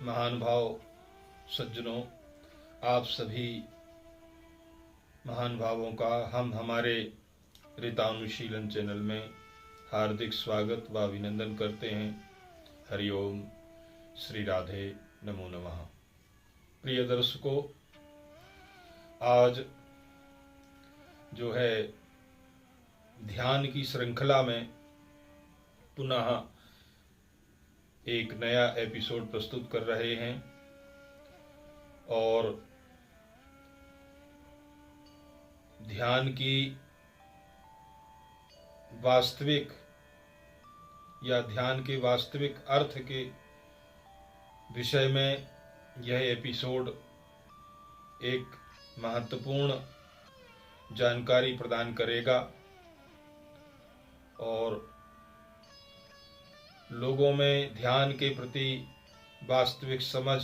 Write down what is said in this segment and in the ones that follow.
महानुभाव सज्जनों, आप सभी महान भावों का हम हमारे ऋतानुशीलन चैनल में हार्दिक स्वागत व अभिनंदन करते हैं। हरिओम, श्री राधे, नमो नमः। प्रिय दर्शकों, आज जो है ध्यान की श्रृंखला में पुनः एक नया एपिसोड प्रस्तुत कर रहे हैं और ध्यान की वास्तविक या ध्यान के वास्तविक अर्थ के विषय में यह एपिसोड एक महत्वपूर्ण जानकारी प्रदान करेगा और लोगों में ध्यान के प्रति वास्तविक समझ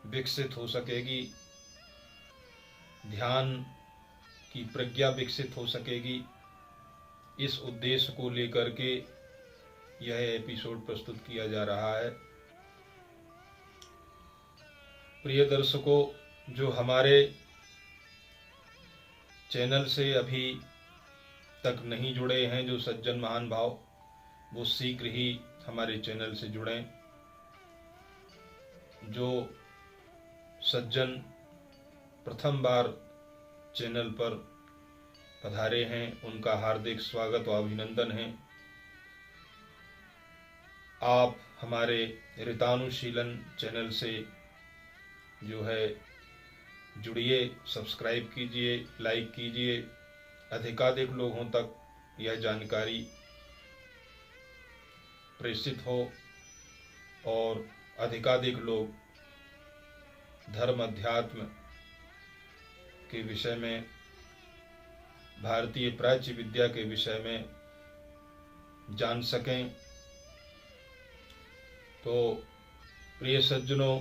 विकसित हो सकेगी, ध्यान की प्रज्ञा विकसित हो सकेगी। इस उद्देश्य को लेकर के यह एपिसोड प्रस्तुत किया जा रहा है। प्रिय दर्शकों, जो हमारे चैनल से अभी तक नहीं जुड़े हैं, जो सज्जन महान भाव, वो शीघ्र ही हमारे चैनल से जुड़ें। जो सज्जन प्रथम बार चैनल पर पधारे हैं, उनका हार्दिक स्वागत व अभिनंदन है। आप हमारे ऋतानुशीलन चैनल से जो है जुड़िए, सब्सक्राइब कीजिए, लाइक कीजिए, अधिकाधिक लोगों तक यह जानकारी प्रेषित हो और अधिकाधिक लोग धर्म अध्यात्म के विषय में, भारतीय प्राच्य विद्या के विषय में जान सकें। तो प्रिय सज्जनों,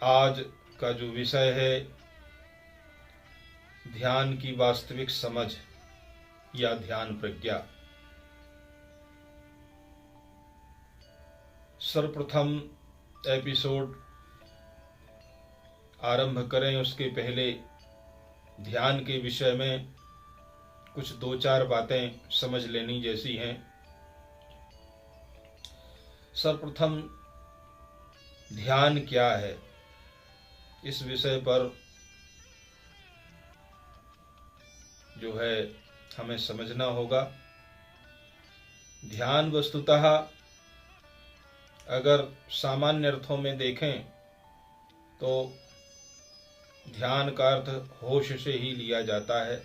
आज का जो विषय है ध्यान की वास्तविक समझ या ध्यान प्रज्ञा। सर्वप्रथम एपिसोड आरंभ करें उसके पहले ध्यान के विषय में कुछ दो चार बातें समझ लेनी जैसी हैं। सर्वप्रथम ध्यान क्या है, इस विषय पर जो है हमें समझना होगा। ध्यान वस्तुतः अगर सामान्य अर्थों में देखें तो ध्यान का अर्थ होश से ही लिया जाता है।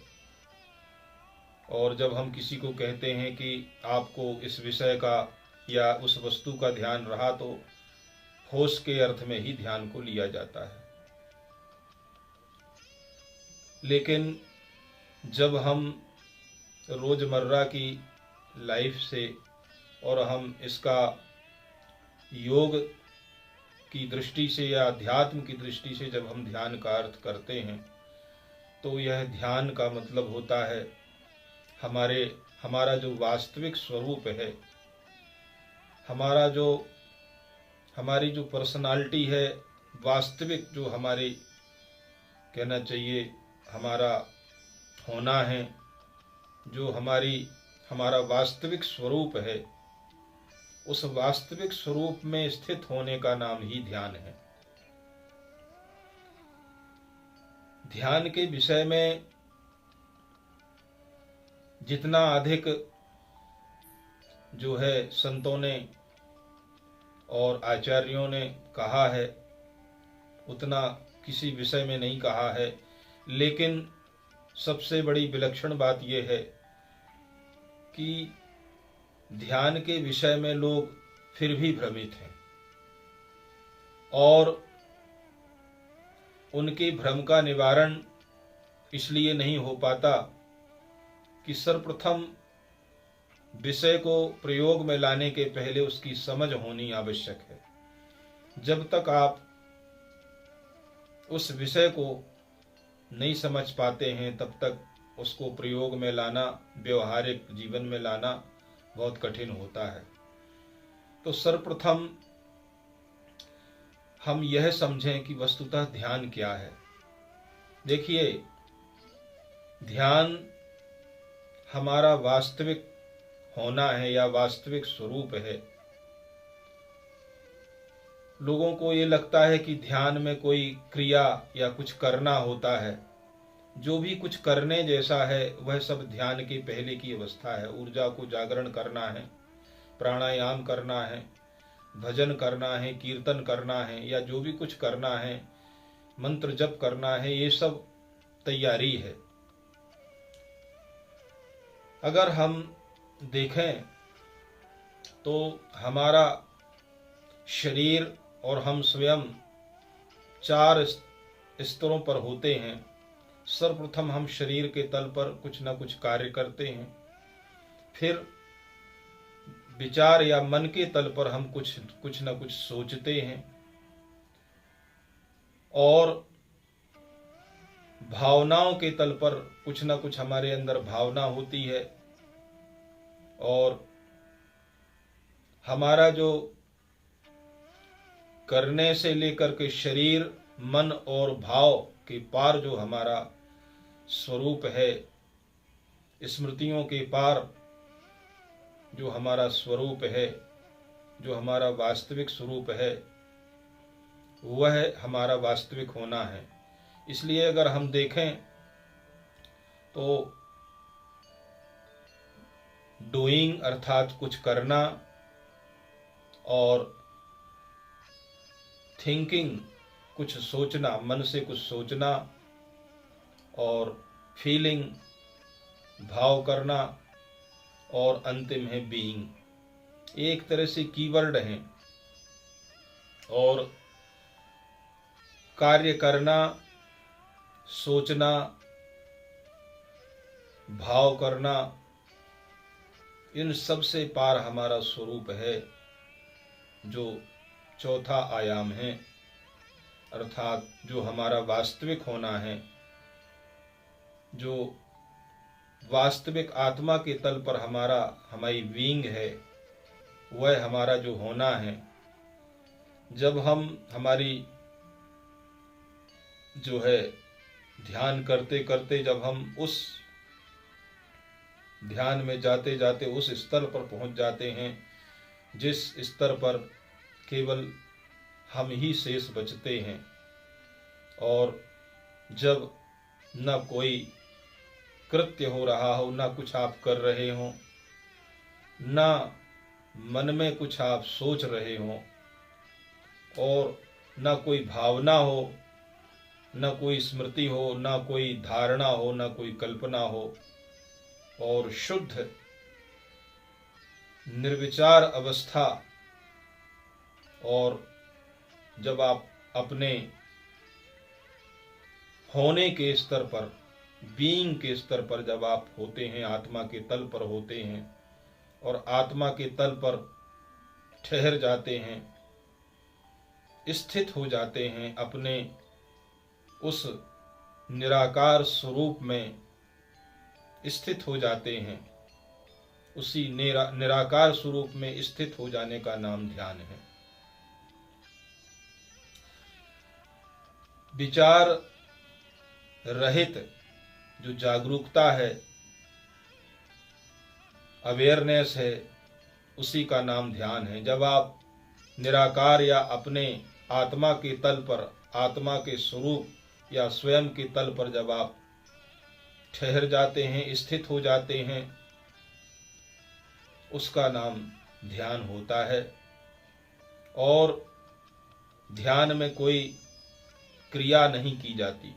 और जब हम किसी को कहते हैं कि आपको इस विषय का या उस वस्तु का ध्यान रहा, तो होश के अर्थ में ही ध्यान को लिया जाता है। लेकिन जब हम रोजमर्रा की लाइफ से और हम इसका योग की दृष्टि से या अध्यात्म की दृष्टि से जब हम ध्यान का अर्थ करते हैं, तो यह ध्यान का मतलब होता है हमारा जो वास्तविक स्वरूप है, हमारी जो पर्सनालिटी है, वास्तविक जो हमारी कहना चाहिए हमारा होना है, जो हमारा वास्तविक स्वरूप है, उस वास्तविक स्वरूप में स्थित होने का नाम ही ध्यान है। ध्यान के विषय में जितना अधिक जो है संतों ने और आचार्यों ने कहा है, उतना किसी विषय में नहीं कहा है। लेकिन सबसे बड़ी विलक्षण बात यह है कि ध्यान के विषय में लोग फिर भी भ्रमित हैं और उनके भ्रम का निवारण इसलिए नहीं हो पाता कि सर्वप्रथम विषय को प्रयोग में लाने के पहले उसकी समझ होनी आवश्यक है। जब तक आप उस विषय को नहीं समझ पाते हैं, तब तक उसको प्रयोग में लाना, व्यवहारिक जीवन में लाना बहुत कठिन होता है। तो सर्वप्रथम हम यह समझें कि वस्तुतः ध्यान क्या है। देखिए, ध्यान हमारा वास्तविक होना है या वास्तविक स्वरूप है। लोगों को ये लगता है कि ध्यान में कोई क्रिया या कुछ करना होता है। जो भी कुछ करने जैसा है वह सब ध्यान के पहले की अवस्था है। ऊर्जा को जागरण करना है, प्राणायाम करना है, भजन करना है, कीर्तन करना है, या जो भी कुछ करना है, मंत्र जप करना है, ये सब तैयारी है। अगर हम देखें तो हमारा शरीर और हम स्वयं 4 स्तरों पर होते हैं। सर्वप्रथम हम शरीर के तल पर कुछ न कुछ कार्य करते हैं, फिर विचार या मन के तल पर हम कुछ न कुछ सोचते हैं, और भावनाओं के तल पर कुछ न कुछ हमारे अंदर भावना होती है, और हमारा जो करने से लेकर के शरीर, मन और भाव के पार जो हमारा स्वरूप है, स्मृतियों के पार जो हमारा स्वरूप है, जो हमारा वास्तविक स्वरूप है, वह हमारा वास्तविक होना है। इसलिए अगर हम देखें तो डूइंग अर्थात कुछ करना, और थिंकिंग कुछ सोचना, मन से कुछ सोचना, और फीलिंग भाव करना, और अंतिम है बीइंग, एक तरह से कीवर्ड हैं। और कार्य करना, सोचना, भाव करना, इन सब से पार हमारा स्वरूप है, जो चौथा आयाम है, अर्थात जो हमारा वास्तविक होना है, जो वास्तविक आत्मा के तल पर हमारी बीइंग है, वह हमारा जो होना है। जब हम हमारी जो है ध्यान करते करते जब हम उस ध्यान में जाते जाते उस स्तर पर पहुंच जाते हैं जिस स्तर पर केवल हम ही शेष बचते हैं, और जब न कोई कृत्य हो रहा हो, न कुछ आप कर रहे हो, न मन में कुछ आप सोच रहे हो, और न कोई भावना हो, न कोई स्मृति हो, न कोई धारणा हो, न कोई कल्पना हो, और शुद्ध निर्विचार अवस्था। और जब आप अपने होने के स्तर पर, बीइंग के स्तर पर जब आप होते हैं, आत्मा के तल पर होते हैं, और आत्मा के तल पर ठहर जाते हैं, स्थित हो जाते हैं, अपने उस निराकार स्वरूप में स्थित हो जाते हैं, उसी निराकार स्वरूप में स्थित हो जाने का नाम ध्यान है। विचार रहित जो जागरूकता है, अवेयरनेस है, उसी का नाम ध्यान है। जब आप निराकार या अपने आत्मा के तल पर, आत्मा के स्वरूप या स्वयं के तल पर जब आप ठहर जाते हैं, स्थित हो जाते हैं, उसका नाम ध्यान होता है। और ध्यान में कोई क्रिया नहीं की जाती,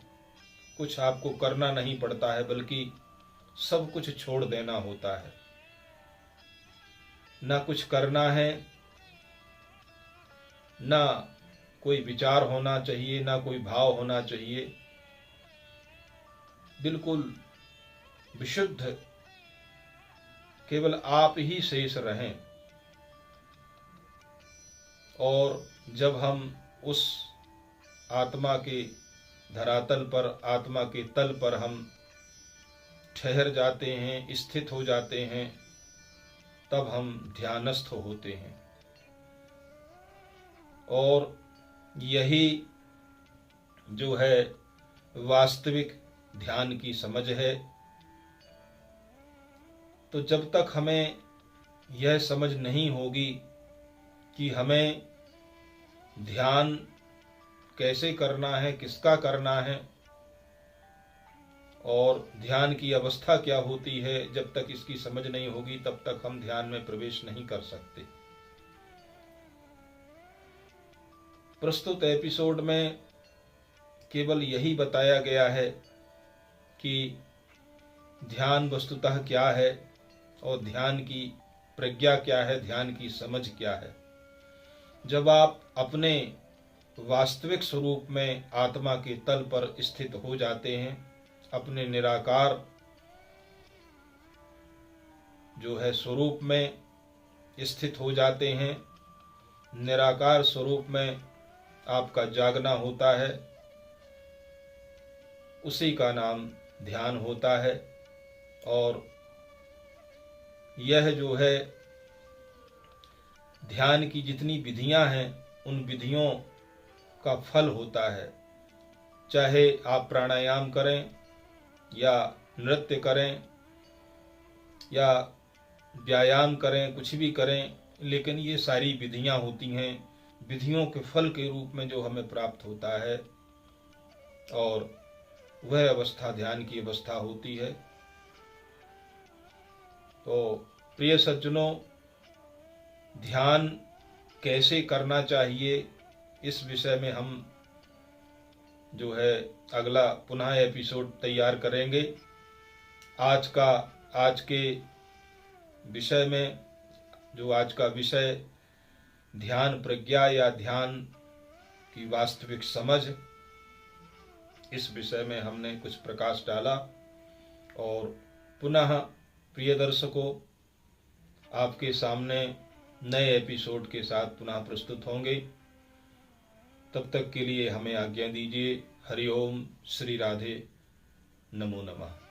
कुछ आपको करना नहीं पड़ता है, बल्कि सब कुछ छोड़ देना होता है। ना कुछ करना है, ना कोई विचार होना चाहिए, ना कोई भाव होना चाहिए, बिल्कुल विशुद्ध केवल आप ही शेष रहें। और जब हम उस आत्मा के धरातल पर, आत्मा के तल पर हम ठहर जाते हैं, स्थित हो जाते हैं, तब हम ध्यानस्थ होते हैं। और यही जो है वास्तविक ध्यान की समझ है। तो जब तक हमें यह समझ नहीं होगी कि हमें ध्यान कैसे करना है, किसका करना है और ध्यान की अवस्था क्या होती है, जब तक इसकी समझ नहीं होगी तब तक हम ध्यान में प्रवेश नहीं कर सकते। प्रस्तुत एपिसोड में केवल यही बताया गया है कि ध्यान वस्तुतः क्या है और ध्यान की प्रज्ञा क्या है, ध्यान की समझ क्या है। जब आप अपने वास्तविक स्वरूप में आत्मा के तल पर स्थित हो जाते हैं, अपने निराकार जो है स्वरूप में स्थित हो जाते हैं, निराकार स्वरूप में आपका जागना होता है, उसी का नाम ध्यान होता है। और यह जो है ध्यान की जितनी विधियां हैं उन विधियों का फल होता है। चाहे आप प्राणायाम करें या नृत्य करें या व्यायाम करें, कुछ भी करें, लेकिन ये सारी विधियां होती हैं। विधियों के फल के रूप में जो हमें प्राप्त होता है और वह अवस्था ध्यान की अवस्था होती है। तो प्रिय सज्जनों, ध्यान कैसे करना चाहिए इस विषय में हम जो है अगला पुनः एपिसोड तैयार करेंगे। आज के विषय में जो आज का विषय ध्यान प्रज्ञा या ध्यान की वास्तविक समझ, इस विषय में हमने कुछ प्रकाश डाला और पुनः प्रिय दर्शकों आपके सामने नए एपिसोड के साथ पुनः प्रस्तुत होंगे। तब तक के लिए हमें आज्ञा दीजिए। हरि ओम, श्री राधे, नमो नमः।